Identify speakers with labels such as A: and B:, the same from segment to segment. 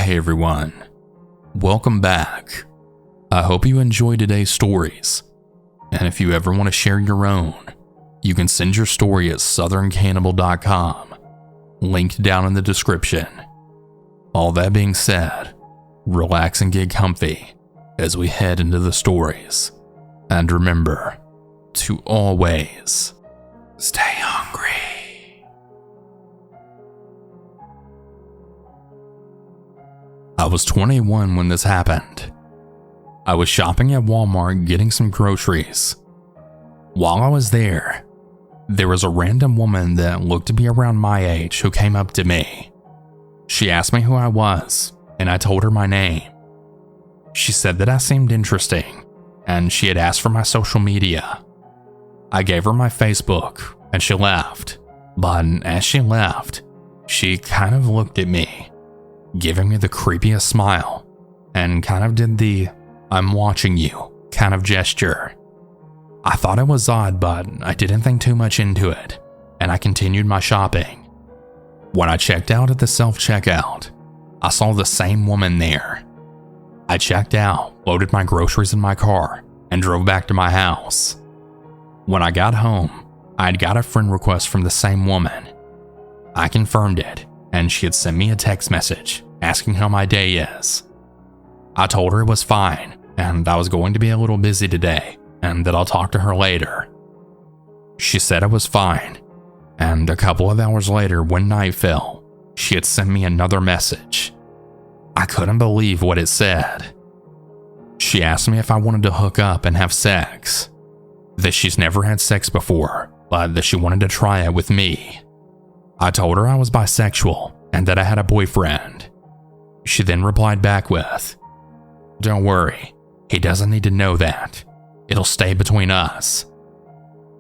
A: Hey everyone, welcome back. I hope you enjoyed today's stories, and if you ever want to share your own, you can send your story at southerncannibal.com, linked down in the description. All that being said, relax and get comfy as we head into the stories, and remember to always stay hungry. I was 21 when this happened. I was shopping at Walmart getting some groceries. While I was there was a random woman that looked to be around my age who came up to me. She asked me who I was, and I told her my name. She said that I seemed interesting, and she had asked for my social media. I gave her my Facebook, and she left. But as she left, she kind of looked at me, giving me the creepiest smile, and kind of did the "I'm watching you" kind of gesture. I thought it was odd, but I didn't think too much into it, and I continued my shopping. When I checked out at the self-checkout, I saw the same woman there. I checked out, loaded my groceries in my car, and drove back to my house. When I got home, I had got a friend request from the same woman. I confirmed it, and she had sent me a text message asking how my day is. I told her it was fine, and I was going to be a little busy today, and that I'll talk to her later. She said it was fine, and a couple of hours later, when night fell, she had sent me another message. I couldn't believe what it said. She asked me if I wanted to hook up and have sex, that she's never had sex before, but that she wanted to try it with me. I told her I was bisexual and that I had a boyfriend. She then replied back with, "Don't worry, he doesn't need to know that. It'll stay between us."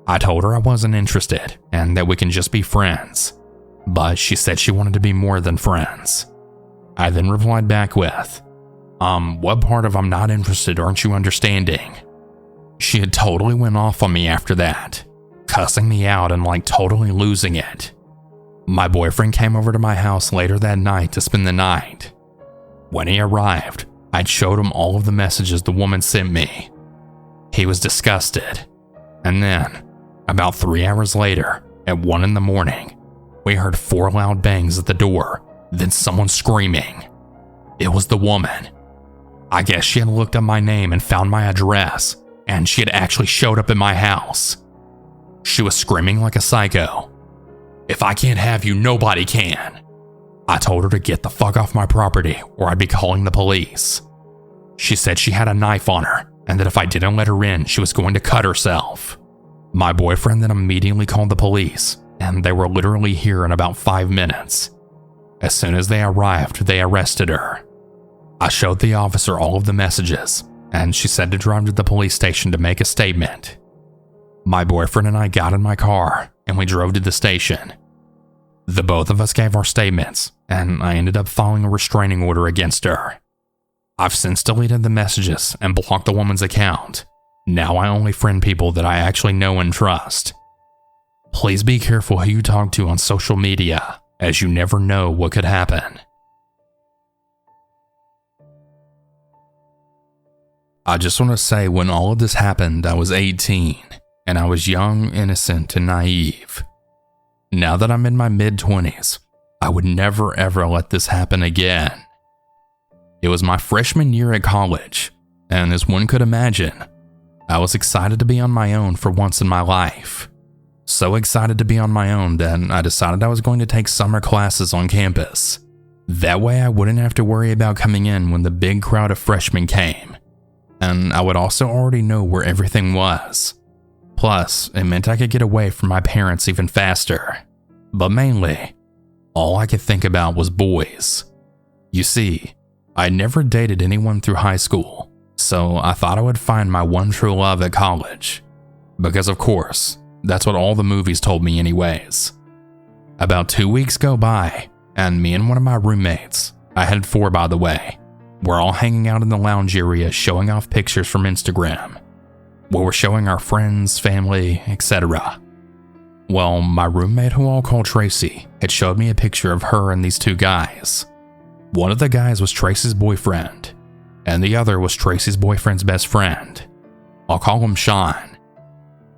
A: I told her I wasn't interested and that we can just be friends, but she said she wanted to be more than friends. I then replied back with, "What part of I'm not interested aren't you understanding?" She had totally went off on me after that, cussing me out and totally losing it. My boyfriend came over to my house later that night to spend the night. When he arrived, I'd showed him all of the messages the woman sent me. He was disgusted. And then, about 3 hours later, at 1 a.m, we heard 4 loud bangs at the door, then someone screaming. It was the woman. I guess she had looked up my name and found my address, and she had actually showed up at my house. She was screaming like a psycho. "If I can't have you, nobody can." I told her to get the fuck off my property or I'd be calling the police. She said she had a knife on her and that if I didn't let her in, she was going to cut herself. My boyfriend then immediately called the police, and they were literally here in about 5 minutes. As soon as they arrived, they arrested her. I showed the officer all of the messages, and she said to drive to the police station to make a statement. My boyfriend and I got in my car, and we drove to the station. The both of us gave our statements, and I ended up filing a restraining order against her. I've since deleted the messages and blocked the woman's account. Now I only friend people that I actually know and trust. Please be careful who you talk to on social media, as you never know what could happen. I just want to say when all of this happened, I was 18, and I was young, innocent, and naive. Now that I'm in my mid-20s, I would never ever let this happen again. It was my freshman year at college, and as one could imagine, I was excited to be on my own for once in my life. So excited to be on my own that I decided I was going to take summer classes on campus. That way I wouldn't have to worry about coming in when the big crowd of freshmen came. And I would also already know where everything was. Plus, it meant I could get away from my parents even faster. But mainly, all I could think about was boys. You see, I never dated anyone through high school, so I thought I would find my one true love at college. Because of course, that's what all the movies told me anyways. About 2 weeks go by, and me and one of my roommates, I had 4 by the way, we're all hanging out in the lounge area showing off pictures from Instagram. We were showing our friends, family, etc. Well, my roommate, who I'll call Tracy, had showed me a picture of her and these 2 guys. One of the guys was Tracy's boyfriend, and the other was Tracy's boyfriend's best friend. I'll call him Sean.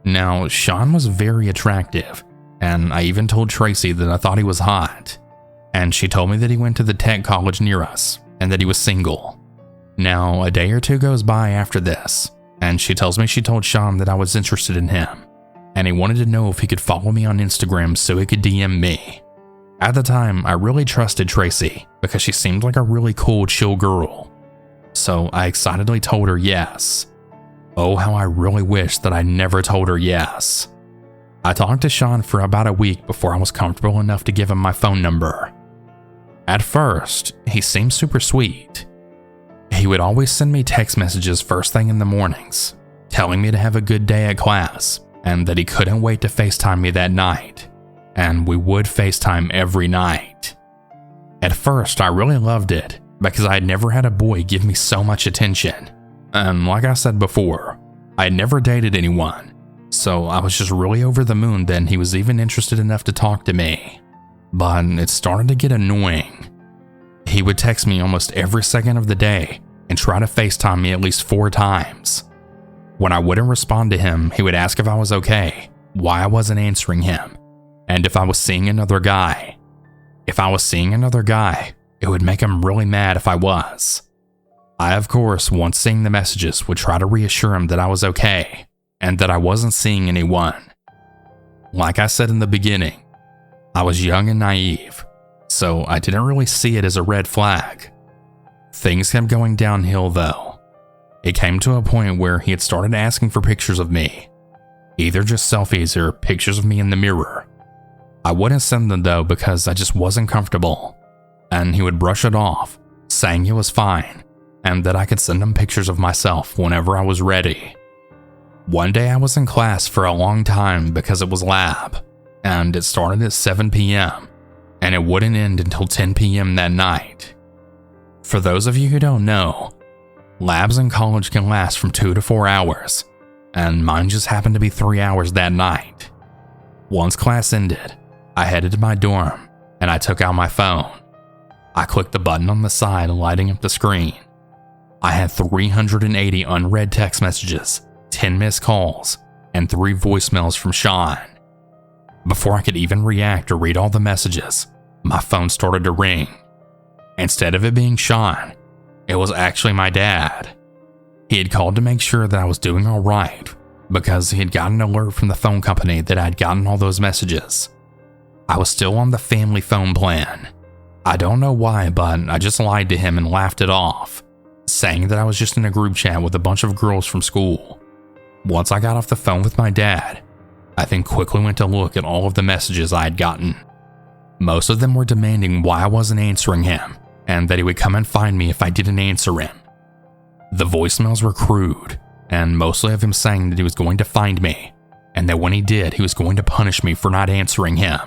A: Now, Sean was very attractive, and I even told Tracy that I thought he was hot, and she told me that he went to the tech college near us and that he was single. Now, a day or two goes by after this, and she tells me she told Sean that I was interested in him, and he wanted to know if he could follow me on Instagram so he could DM me. At the time, I really trusted Tracy because she seemed like a really cool, chill girl. So I excitedly told her yes. Oh, how I really wish that I never told her yes. I talked to Sean for about a week before I was comfortable enough to give him my phone number. At first, he seemed super sweet. He would always send me text messages first thing in the mornings, telling me to have a good day at class and that he couldn't wait to FaceTime me that night. And we would FaceTime every night. At first, I really loved it because I had never had a boy give me so much attention. And like I said before, I had never dated anyone, so I was just really over the moon that he was even interested enough to talk to me. But it started to get annoying. He would text me almost every second of the day and try to FaceTime me at least 4 times. When I wouldn't respond to him, he would ask if I was okay, why I wasn't answering him, and if I was seeing another guy. If I was seeing another guy, it would make him really mad if I was. I, of course, once seeing the messages, would try to reassure him that I was okay and that I wasn't seeing anyone. Like I said in the beginning, I was young and naive, so I didn't really see it as a red flag. Things kept going downhill though. It came to a point where he had started asking for pictures of me, either just selfies or pictures of me in the mirror. I wouldn't send them though because I just wasn't comfortable, and he would brush it off, saying it was fine and that I could send him pictures of myself whenever I was ready. One day I was in class for a long time because it was lab, and it started at 7 p.m. and it wouldn't end until 10 p.m. that night. For those of you who don't know, labs in college can last from 2 to 4 hours, and mine just happened to be 3 hours that night. Once class ended, I headed to my dorm and I took out my phone. I clicked the button on the side, lighting up the screen. I had 380 unread text messages, 10 missed calls, and 3 voicemails from Sean. Before I could even react or read all the messages, my phone started to ring. Instead of it being Sean, it was actually my dad. He had called to make sure that I was doing all right because he had gotten an alert from the phone company that I had gotten all those messages. I was still on the family phone plan. I don't know why, but I just lied to him and laughed it off, saying that I was just in a group chat with a bunch of girls from school. Once I got off the phone with my dad, I then quickly went to look at all of the messages I had gotten. Most of them were demanding why I wasn't answering him, and that he would come and find me if I didn't answer him. The voicemails were crude, and mostly of him saying that he was going to find me, and that when he did, he was going to punish me for not answering him.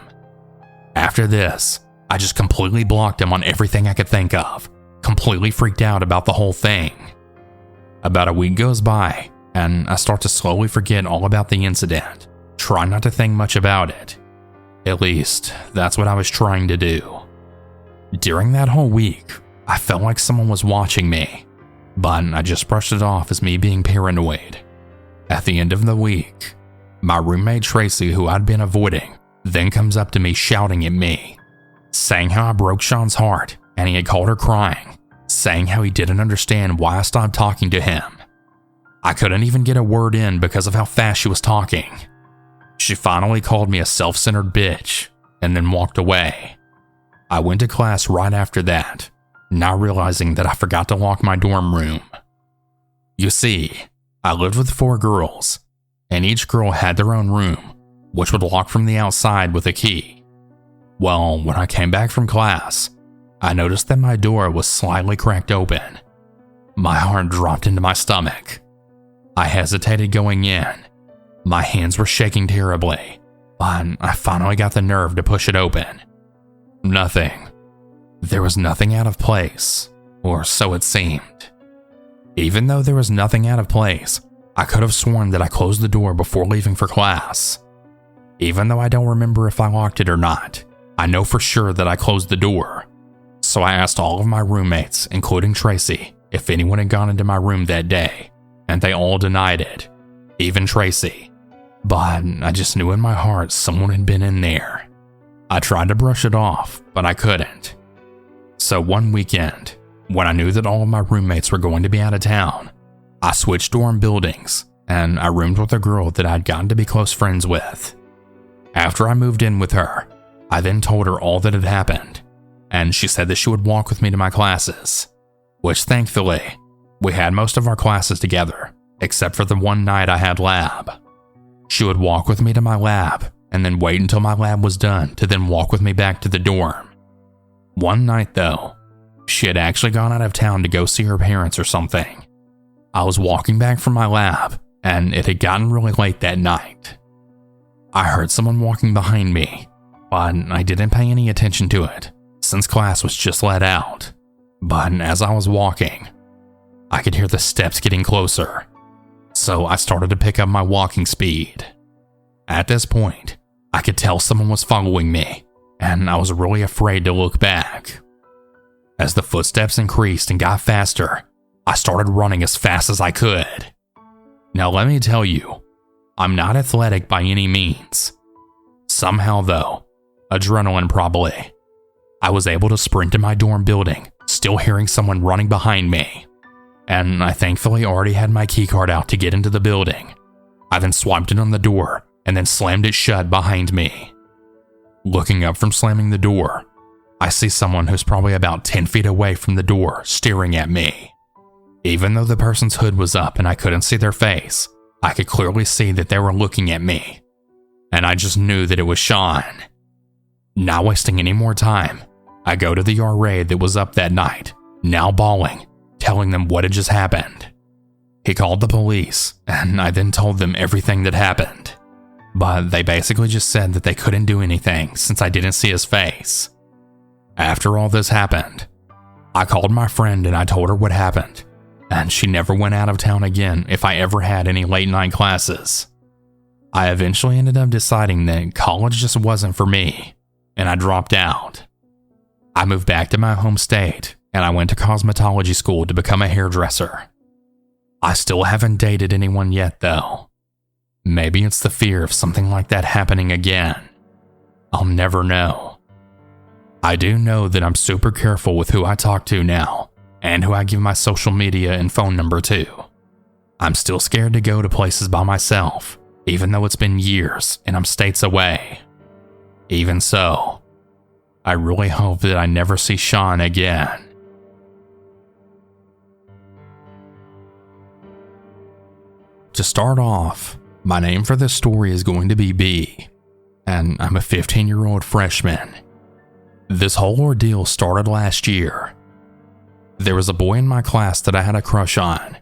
A: After this, I just completely blocked him on everything I could think of, completely freaked out about the whole thing. About a week goes by, and I start to slowly forget all about the incident, try not to think much about it. At least, that's what I was trying to do. During that whole week, I felt like someone was watching me, but I just brushed it off as me being paranoid. At the end of the week, my roommate Tracy, who I'd been avoiding, then comes up to me shouting at me, saying how I broke Sean's heart and he had called her crying, saying how he didn't understand why I stopped talking to him. I couldn't even get a word in because of how fast she was talking. She finally called me a self-centered bitch and then walked away. I went to class right after that, not realizing that I forgot to lock my dorm room. You see, I lived with 4 girls, and each girl had their own room, which would lock from the outside with a key. Well, when I came back from class, I noticed that my door was slightly cracked open. My heart dropped into my stomach. I hesitated going in. My hands were shaking terribly, but I finally got the nerve to push it open. Nothing. There was nothing out of place, or so it seemed. Even though there was nothing out of place, I could have sworn that I closed the door before leaving for class. Even though I don't remember if I locked it or not, I know for sure that I closed the door. so I asked all of my roommates, including Tracy, if anyone had gone into my room that day, and they all denied it, even Tracy. But I just knew in my heart someone had been in there. I tried to brush it off, but I couldn't. So one weekend, when I knew that all of my roommates were going to be out of town, I switched dorm buildings, and I roomed with a girl that I'd gotten to be close friends with. After I moved in with her, I then told her all that had happened, and she said that she would walk with me to my classes, which thankfully, we had most of our classes together, except for the one night I had lab. She would walk with me to my lab, and then wait until my lab was done to then walk with me back to the dorm. One night though, she had actually gone out of town to go see her parents or something. I was walking back from my lab, and it had gotten really late that night. I heard someone walking behind me, but I didn't pay any attention to it, since class was just let out. But as I was walking, I could hear the steps getting closer, so I started to pick up my walking speed. At this point, I could tell someone was following me, and I was really afraid to look back. As the footsteps increased and got faster, I started running as fast as I could. Now let me tell you, I'm not athletic by any means. Somehow though, adrenaline probably, I was able to sprint to my dorm building, still hearing someone running behind me. And I thankfully already had my keycard out to get into the building. I then swiped it on the door and then slammed it shut behind me. Looking up from slamming the door, I see someone who's probably about 10 feet away from the door staring at me. Even though the person's hood was up and I couldn't see their face, I could clearly see that they were looking at me. And I just knew that it was Sean. Not wasting any more time, I go to the RA that was up that night, now bawling, telling them what had just happened. He called the police, and I then told them everything that happened. But they basically just said that they couldn't do anything since I didn't see his face. After all this happened, I called my friend and I told her what happened, and she never went out of town again if I ever had any late night classes. I eventually ended up deciding that college just wasn't for me, and I dropped out. I moved back to my home state, and I went to cosmetology school to become a hairdresser. I still haven't dated anyone yet though. Maybe it's the fear of something like that happening again. I'll never know. I do know that I'm super careful with who I talk to now, and who I give my social media and phone number to. I'm still scared to go to places by myself, even though it's been years and I'm states away. Even so, I really hope that I never see Sean again. To start off, my name for this story is going to be B, and I'm a 15-year-old freshman. This whole ordeal started last year. There was a boy in my class that I had a crush on.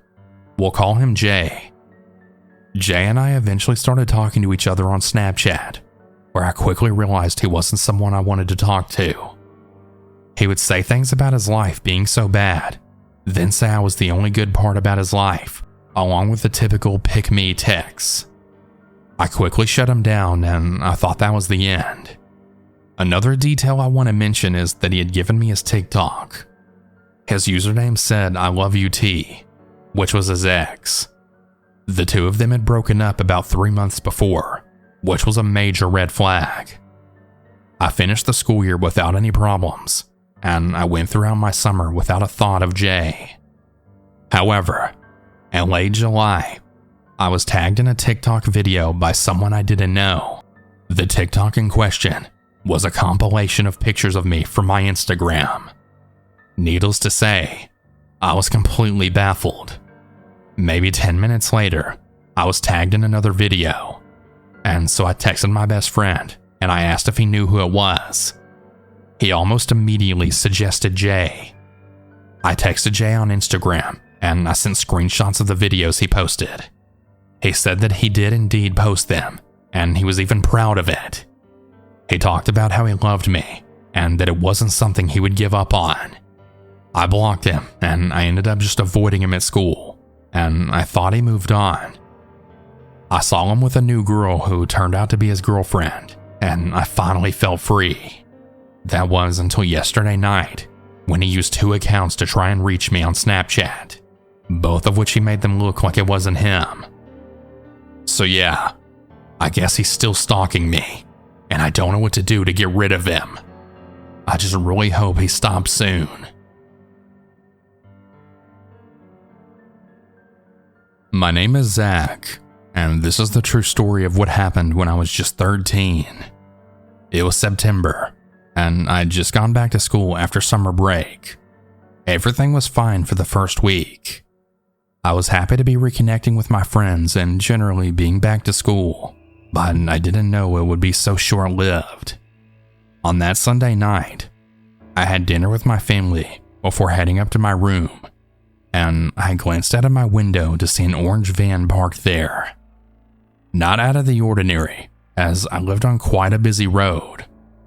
A: We'll call him Jay. Jay and I eventually started talking to each other on Snapchat, where I quickly realized he wasn't someone I wanted to talk to. He would say things about his life being so bad, then say I was the only good part about his life, along with the typical pick-me texts. I quickly shut him down, and I thought that was the end. Another detail I want to mention is that he had given me his TikTok. His username said I love you T, which was his ex. The two of them had broken up about 3 months before, which was a major red flag. I finished the school year without any problems, and I went throughout my summer without a thought of Jay. However, in late July, I was tagged in a TikTok video by someone I didn't know. The TikTok in question was a compilation of pictures of me from my Instagram. Needless to say, I was completely baffled. Maybe 10 minutes later, I was tagged in another video, and so I texted my best friend and I asked if he knew who it was. He almost immediately suggested Jay. I texted Jay on Instagram and I sent screenshots of the videos he posted. He said that he did indeed post them, and he was even proud of it. He talked about how he loved me, and that it wasn't something he would give up on. I blocked him, and I ended up just avoiding him at school, and I thought he moved on. I saw him with a new girl who turned out to be his girlfriend, and I finally felt free. That was until yesterday night, when he used 2 accounts to try and reach me on Snapchat, both of which he made them look like it wasn't him. So yeah, I guess he's still stalking me, and I don't know what to do to get rid of him. I just really hope he stops soon. My name is Zack, and this is the true story of what happened when I was just 13. It was September, and I'd just gone back to school after summer break. Everything was fine for the first week. I was happy to be reconnecting with my friends and generally being back to school, but I didn't know it would be so short-lived. On that Sunday night, I had dinner with my family before heading up to my room, and I glanced out of my window to see an orange van parked there. Not out of the ordinary, as I lived on quite a busy road,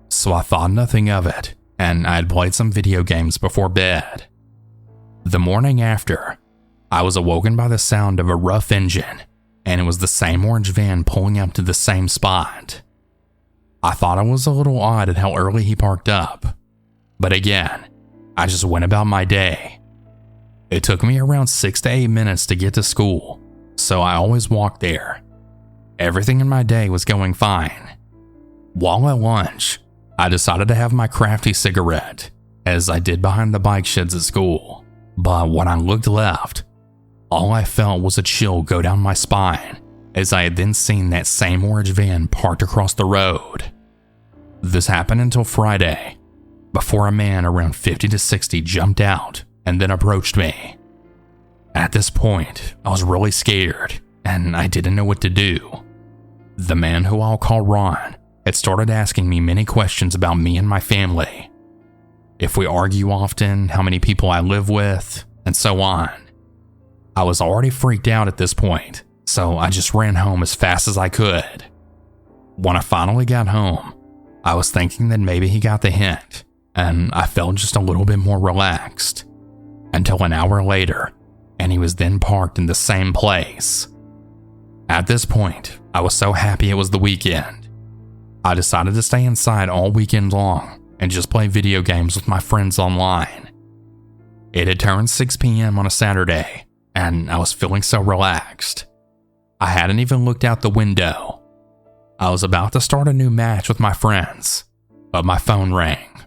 A: so I thought nothing of it, and I had played some video games before bed. The morning after, I was awoken by the sound of a rough engine, and it was the same orange van pulling up to the same spot. I thought it was a little odd at how early he parked up, but again, I just went about my day. It took me around 6 to 8 minutes to get to school, so I always walked there. Everything in my day was going fine. While at lunch, I decided to have my crafty cigarette, as I did behind the bike sheds at school. But when I looked left, all I felt was a chill go down my spine, as I had then seen that same orange van parked across the road. This happened until Friday, before a man around 50 to 60 jumped out and then approached me. At this point, I was really scared, and I didn't know what to do. The man, who I'll call Ron, had started asking me many questions about me and my family. If we argue often, how many people I live with, and so on. I was already freaked out at this point, so I just ran home as fast as I could. When I finally got home, I was thinking that maybe he got the hint, and I felt just a little bit more relaxed. Until an hour later, and he was then parked in the same place. At this point, I was so happy it was the weekend. I decided to stay inside all weekend long and just play video games with my friends online. It had turned 6 p.m. on a Saturday, and I was feeling so relaxed. I hadn't even looked out the window. I was about to start a new match with my friends, but my phone rang.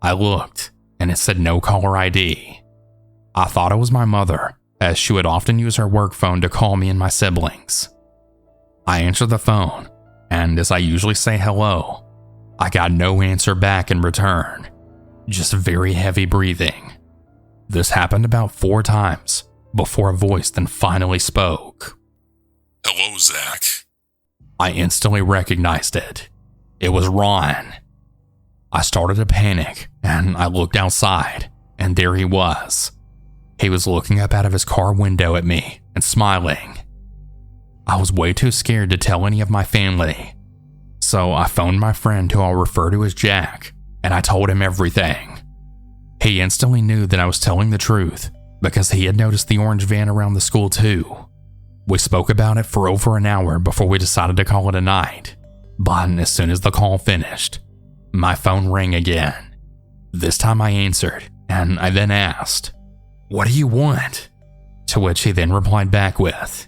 A: I looked, and it said no caller ID. I thought it was my mother, as she would often use her work phone to call me and my siblings. I answered the phone, and as I usually say hello, I got no answer back in return, just very heavy breathing. This happened about 4 times before a voice then finally spoke.
B: Hello, Zack.
A: I instantly recognized it. It was Ron. I started to panic, and I looked outside, and there he was. He was looking up out of his car window at me and smiling. I was way too scared to tell any of my family, so I phoned my friend, who I'll refer to as Jack, and I told him everything. He instantly knew that I was telling the truth because he had noticed the orange van around the school too. We spoke about it for over an hour before we decided to call it a night, but as soon as the call finished, my phone rang again. This time I answered, and I then asked, "What do you want?" To which he then replied back with,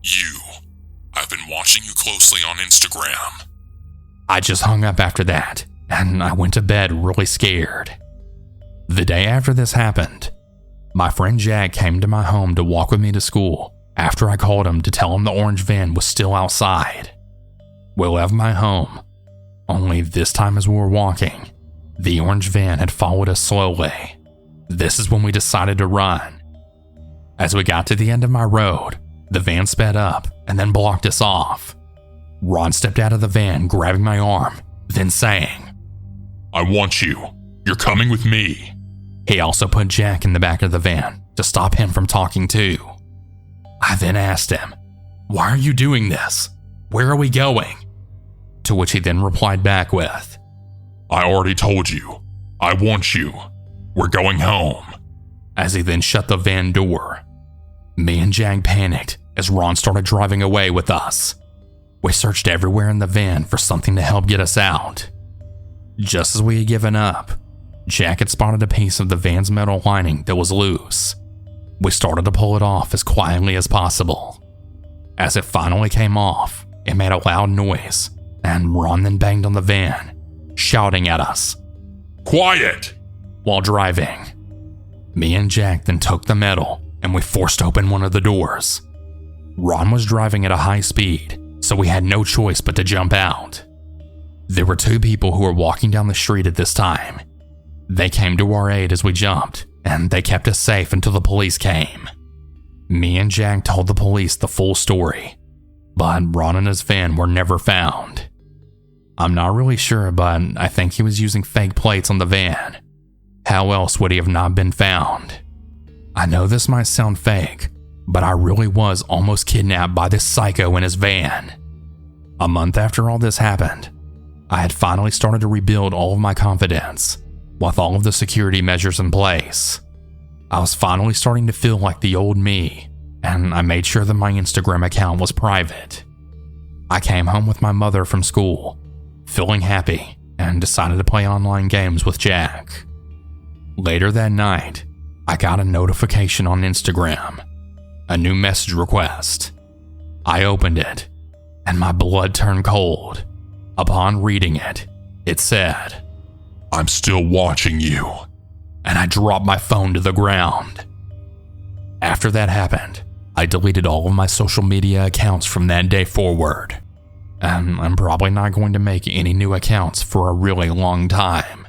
B: You. I've been watching you closely on Instagram.
A: I just hung up after that, and I went to bed really scared. The day after this happened, my friend Jack came to my home to walk with me to school after I called him to tell him the orange van was still outside. We left my home, only this time as we were walking, the orange van had followed us slowly. This is when we decided to run. As we got to the end of my road, the van sped up and then blocked us off. Ron stepped out of the van, grabbing my arm, then saying,
B: I want you. You're coming with me.
A: He also put Jack in the back of the van to stop him from talking too. I then asked him, "Why are you doing this? Where are we going?" To which he then replied back with,
B: I already told you. I want you. We're going home.
A: As he then shut the van door. Me and Jack panicked as Ron started driving away with us. We searched everywhere in the van for something to help get us out. Just as we had given up, Jack had spotted a piece of the van's metal lining that was loose. We started to pull it off as quietly as possible. As it finally came off, it made a loud noise, and Ron then banged on the van, shouting at us,
B: "Quiet!"
A: while driving. Me and Jack then took the metal and we forced open one of the doors. Ron was driving at a high speed, so we had no choice but to jump out. There were 2 people who were walking down the street at this time. They came to our aid as we jumped, and they kept us safe until the police came. Me and Jack told the police the full story, but Ron and his van were never found. I'm not really sure, but I think he was using fake plates on the van. How else would he have not been found? I know this might sound fake, but I really was almost kidnapped by this psycho in his van. A month after all this happened, I had finally started to rebuild all of my confidence with all of the security measures in place. I was finally starting to feel like the old me, and I made sure that my Instagram account was private. I came home with my mother from school, feeling happy, and decided to play online games with Jack. Later that night, I got a notification on Instagram, a new message request. I opened it, and my blood turned cold. Upon reading it, it said,
B: "I'm still watching you."
A: And I dropped my phone to the ground. After that happened, I deleted all of my social media accounts from that day forward, and I'm probably not going to make any new accounts for a really long time.